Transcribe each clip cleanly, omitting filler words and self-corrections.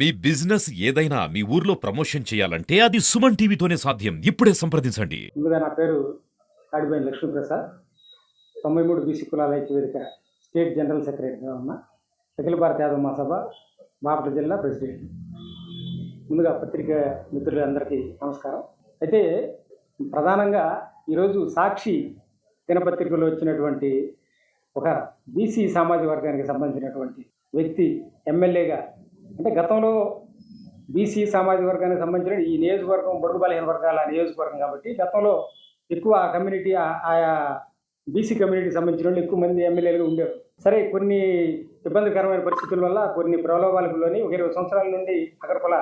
మీ business ఏదైనా మీ ఊర్లో promotion చేయాలంటే అది సుమన్ టీవీతోనే సాధ్యం. ఇప్పుడే సంప్రదించండి. ముందుగా నా పేరు కాడిపోయిన లక్ష్మీప్రసాద్, 93 బీసీ కులాల ఐక్య వేదిక స్టేట్ జనరల్ సెక్రటరీగా ఉన్న అఖిల భారత యాదవ మహాసభ బాపట్ల జిల్లా ప్రెసిడెంట్. ముందుగా పత్రికా మిత్రులందరికీ నమస్కారం. అయితే ప్రధానంగా ఈరోజు సాక్షి దినపత్రికలో వచ్చినటువంటి ఒక బీసీ సామాజిక వర్గానికి సంబంధించినటువంటి వ్యక్తి ఎమ్మెల్యేగా, అంటే గతంలో బీసీ సామాజిక వర్గానికి సంబంధించిన ఈ నియోజకవర్గం బడుగు బలహీన వర్గాల నియోజకవర్గం కాబట్టి గతంలో ఎక్కువ ఆ కమ్యూనిటీ ఆయా బీసీ కమ్యూనిటీకి సంబంధించిన వాళ్ళు ఎక్కువ మంది ఎమ్మెల్యేలుగా ఉండేవారు. సరే, కొన్ని ఇబ్బందికరమైన పరిస్థితుల వల్ల కొన్ని ప్రలోభాలకులోని ఒక 20 సంవత్సరాల నుండి అగరపల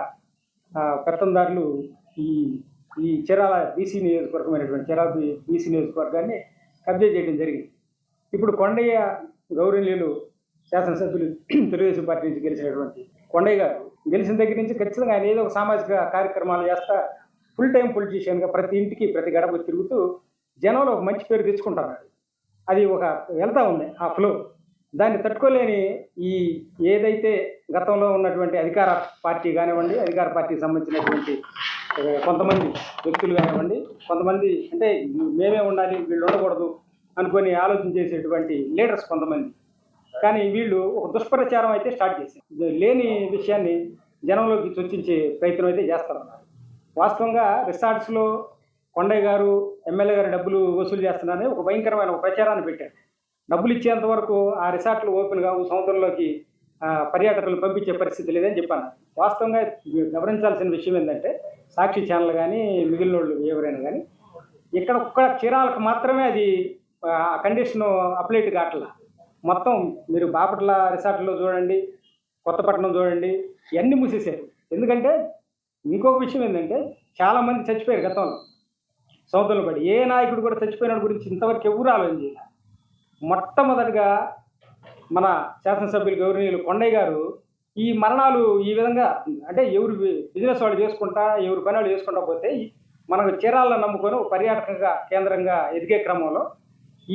పెత్తందారులు ఈ చీరాల బీసీ నియోజకవర్గమైనటువంటి చీరాల బీసీ నియోజకవర్గాన్ని కబ్జా చేయడం జరిగింది. ఇప్పుడు కొండయ్య గౌరవనీయులు శాసనసభ్యులు తెలుగుదేశం పార్టీ నుంచి గెలిచినటువంటి కొండయ్య గారు గెలిచిన దగ్గర నుంచి ఖచ్చితంగా ఆయన ఏదో ఒక సామాజిక కార్యక్రమాలు చేస్తా ఫుల్ టైం పొలిటీషియన్గా ప్రతి ఇంటికి ప్రతి గడప తిరుగుతూ జనంలో ఒక మంచి పేరు తెచ్చుకుంటారు. అది ఒక వెళ్తా ఉంది ఆ ఫ్లో. దాన్ని తట్టుకోలేని ఈ ఏదైతే గతంలో ఉన్నటువంటి అధికార పార్టీ కానివ్వండి, అధికార పార్టీకి సంబంధించినటువంటి కొంతమంది వ్యక్తులు కానివ్వండి, కొంతమంది అంటే మేమే ఉండాలి వీళ్ళు ఉండకూడదు అనుకొని ఆలోచన చేసేటువంటి లీడర్స్ కొంతమంది, కానీ వీళ్ళు ఒక దుష్ప్రచారం అయితే స్టార్ట్ చేశారు. లేని విషయాన్ని జనంలోకి చొచ్చించే ప్రయత్నం అయితే చేస్తారు. వాస్తవంగా రిసార్ట్స్లో కొండయ్య గారు ఎమ్మెల్యే గారు డబ్బులు వసూలు చేస్తున్నారని ఒక భయంకరమైన ఒక ప్రచారాన్ని పెట్టారు. డబ్బులు ఇచ్చేంత వరకు ఆ రిసార్ట్లు ఓపెన్ కావు, సముద్రంలోకి పర్యాటకులు పంపించే పరిస్థితి లేదని చెప్పాను. వాస్తవంగా గమనించాల్సిన విషయం ఏంటంటే సాక్షి ఛానల్ కానీ మిగిలిన వాళ్ళు ఎవరైనా కానీ ఇక్కడ ఒక్క చీరాలకు మాత్రమే అది కండిషన్ అప్లైట్ కావట్లా. మొత్తం మీరు బాపట్ల రిసార్ట్లో చూడండి, కొత్తపట్నం చూడండి, ఇవన్నీ మూసేశారు. ఎందుకంటే ఇంకొక విషయం ఏంటంటే చాలామంది చచ్చిపోయారు గతంలో సముద్రంలో పడి. ఏ నాయకుడు కూడా చచ్చిపోయిన గురించి ఇంతవరకు ఎవరు ఆలోచన చేయాలి. మొట్టమొదటిగా మన శాసనసభ్యులు గౌరవనీయులు కొండయ్య గారు ఈ మరణాలు ఈ విధంగా అంటే ఎవరు బిజినెస్ వాళ్ళు చేసుకుంటా ఎవరు పని వాళ్ళు చేసుకుంటా పోతే మనకు చీరాలను నమ్ముకొని ఒక పర్యాటక కేంద్రంగా ఎదిగే క్రమంలో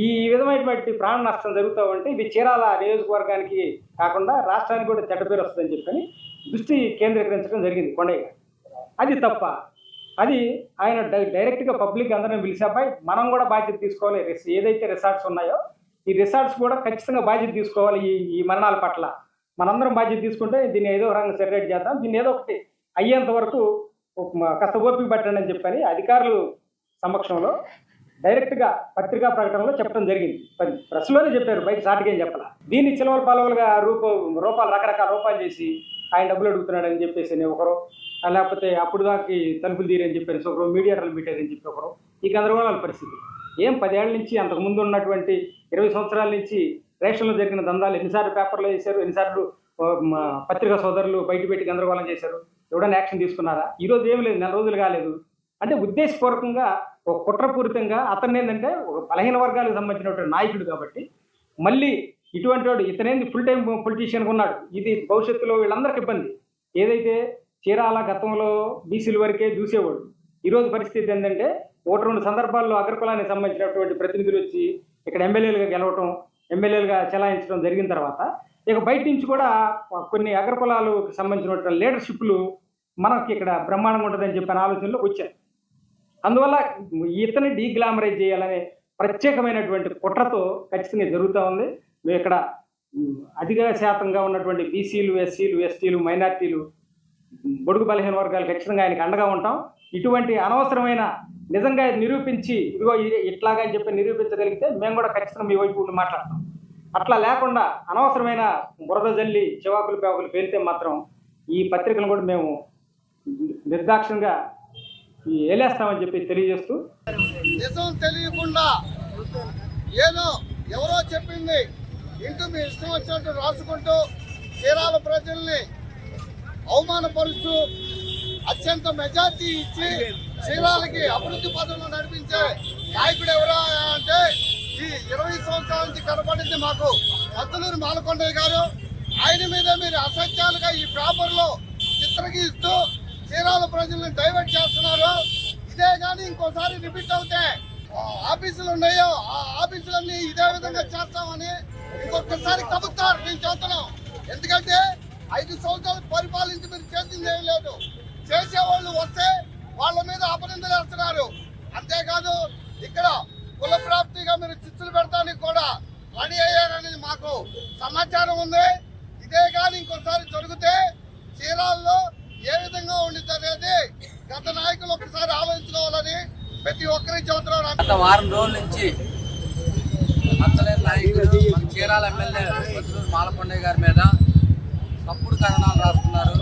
ఈ విధమైనటువంటి ప్రాణ నష్టం జరుగుతూ ఉంటే ఇది చీరాల నియోజకవర్గానికి కాకుండా రాష్ట్రానికి కూడా చెడ్డ పేరు వస్తుందని చెప్పని దృష్టి కేంద్రీకరించడం జరిగింది కొండయ్య గారు. అది తప్ప, అది ఆయన డైరెక్ట్గా పబ్లిక్ అందరినీ పిలిచాపై మనం కూడా బాధ్యత తీసుకోవాలి. ఏదైతే రిసార్ట్స్ ఉన్నాయో ఈ రిసార్ట్స్ కూడా ఖచ్చితంగా బాధ్యత తీసుకోవాలి. ఈ మరణాల పట్ల మనందరం బాధ్యత తీసుకుంటే దీన్ని ఏదో రంగం సెపరేట్ చేద్దాం, దీన్ని ఏదో ఒకటి అయ్యేంత వరకు కాస్త ఓపిక పట్టండి అని చెప్పని అధికారులు సమక్షంలో డైరెక్ట్గా పత్రికా ప్రకటనలో చెప్పడం జరిగింది. ప్రెస్లోనే చెప్పారు, బయట సాటికేం చెప్పాల. దీన్ని చిలవల పాలవలుగా రూపాయలు రకరకాల రూపాయలు చేసి ఆయన డబ్బులు అడుగుతున్నాడని చెప్పేసి ఒకరు, లేకపోతే అప్పుడు దాకా తలుపులు తీరని చెప్పేసి ఒకరు, మీడియాటర్లు పెట్టారని చెప్పి ఒకరు. ఈ గందరగోళాల పరిస్థితి ఏం 10 ఏళ్ల నుంచి అంతకుముందు ఉన్నటువంటి 20 సంవత్సరాల నుంచి రేషన్లో జరిగిన దందాలు ఎన్నిసార్లు పేపర్లో చేశారు, ఎన్నిసార్లు పత్రికా సోదరులు బయట పెట్టి గందరగోళం చేశారు. ఎవడైనా యాక్షన్ తీసుకున్నారా? ఈరోజు ఏమి లేదు, 4 రోజులు కాలేదు. అంటే ఉద్దేశపూర్వకంగా ఒక కుట్రపూరితంగా అతను ఏంటంటే ఒక బలహీన వర్గాలకు సంబంధించినటువంటి నాయకుడు కాబట్టి మళ్ళీ ఇటువంటి వాడు ఇతనేంది ఫుల్ టైం పొలిటీషియన్గా ఉన్నాడు. ఇది భవిష్యత్తులో వీళ్ళందరికీ ఇబ్బంది. ఏదైతే చీరాల గతంలో బీసీల వరకే చూసేవాడు, ఈరోజు పరిస్థితి ఏంటంటే 1-2 సందర్భాల్లో అగ్రకులానికి సంబంధించినటువంటి ప్రతినిధులు వచ్చి ఇక్కడ ఎమ్మెల్యేలుగా గెలవటం, ఎమ్మెల్యేలుగా చెలాయించడం జరిగిన తర్వాత ఇక బయట నుంచి కూడా కొన్ని అగ్రకులాలకు సంబంధించినటువంటి లీడర్షిప్లు మనకి ఇక్కడ బ్రహ్మాండంగా ఉంటుందని చెప్పిన ఆలోచనలోకి వచ్చారు. అందువల్ల ఇతని డీగ్లామరైజ్ చేయాలనే ప్రత్యేకమైనటువంటి కుట్రతో ఖచ్చితంగా జరుగుతూ ఉంది. మేము ఇక్కడ అధిక శాతంగా ఉన్నటువంటి బీసీలు, ఎస్సీలు, ఎస్టీలు, మైనార్టీలు, బడుగు బలహీన వర్గాలు ఖచ్చితంగా ఆయనకి అండగా ఉంటాం. ఇటువంటి అనవసరమైన నిజంగా నిరూపించి ఇదిగో ఇట్లాగా అని చెప్పి నిరూపించగలిగితే మేము కూడా ఖచ్చితంగా మీ వైపు ఉండి మాట్లాడతాం. అట్లా లేకుండా అనవసరమైన బురద జల్లి చివాకులు పేవకులు పేలితే మాత్రం ఈ పత్రికలను కూడా మేము నిర్దాక్షిణ్యంగా ఏలేస్తామని చెప్పి తెలియజేస్తూ, నిజం తెలియకుండా ఏదో ఎవరో చెప్పింది ఇంటూ మీ ఇష్టం వచ్చినట్టు రాసుకుంటూ చీరాల ప్రజల్ని అవమానపరుస్తూ అత్యంత మెజార్టీ ఇచ్చి చీరాలకి అభివృద్ధి పదంలో నడిపించే నాయకుడు ఎవరా అంటే ఈ 20 సంవత్సరాల నుంచి కనపడింది మాకు మద్దలూరు మాలకొండయ్య గారు. ఆయన మీద మీరు అసత్యాలుగా ఈ పేపర్లో చిత్రగీస్తూ చీరాల ప్రజల్ని డైవర్ట్ చేస్తున్నారు. ఇదే కానీ ఇంకోసారి రిపీట్ అవుతే ఆఫీసులు ఉన్నాయో ఆ ఆఫీసులన్నీ ఇదే విధంగా చేస్తామని ఇంకొకసారి కబుతారు మేము చెబుతున్నాం. ఎందుకంటే 5 సంవత్సరాలు పరిపాలించి మీరు చేసింది ఏం లేదు. చేసేవాళ్ళు వస్తే వాళ్ళ మీద అపనిందలు వేస్తున్నారు. అంతేకాదు ఇక్కడ కుల ప్రాప్తిగా మీరు చిచ్చులు పెడతానికి కూడా రెడీ అయ్యారనేది మాకు సమాచారం ఉంది. ఇదే కానీ ఇంకోసారి జరిగితే చీరాల్లో ఏ విధంగా ఉండిద్ది అనేది గత నాయకులు ఒకసారి ఆలోచించుకోవాలని ప్రతి ఒక్కరికి చెబుతున్నారు. గత వారం రోజుల నుంచి నచ్చలేని నాయకులు మన చీరాల ఎమ్మెల్యే బతులూరు మాలకొండయ్య గారి మీద తప్పుడు కథనాలు రాస్తున్నారు.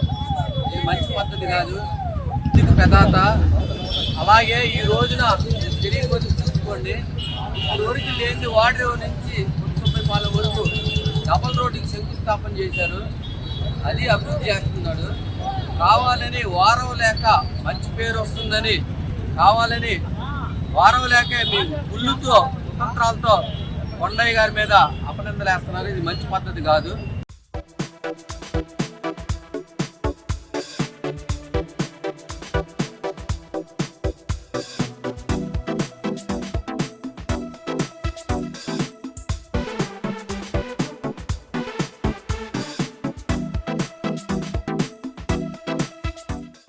ఇది మంచి పద్ధతి కాదు. ఇందుకు పెదాత అలాగే ఈ రోజున తిరిగి వచ్చి చూసుకోండి, రోడ్డుకి లేని వాడరేవు నుంచి మున్సిపల్ వరకు డబల్ రోడ్డుకి శంకుస్థాపన చేశారు. అది అభివృద్ధి చేస్తున్నాడు. కావాలని వారం లేక మంచి పేరు వస్తుందని కావాలని వారం లేక మీ గుళ్ళుతో కుతంత్రాలతో కొండయ్య గారి మీద అపనిందలు వేస్తున్నారు. ఇది మంచి పద్ధతి కాదు.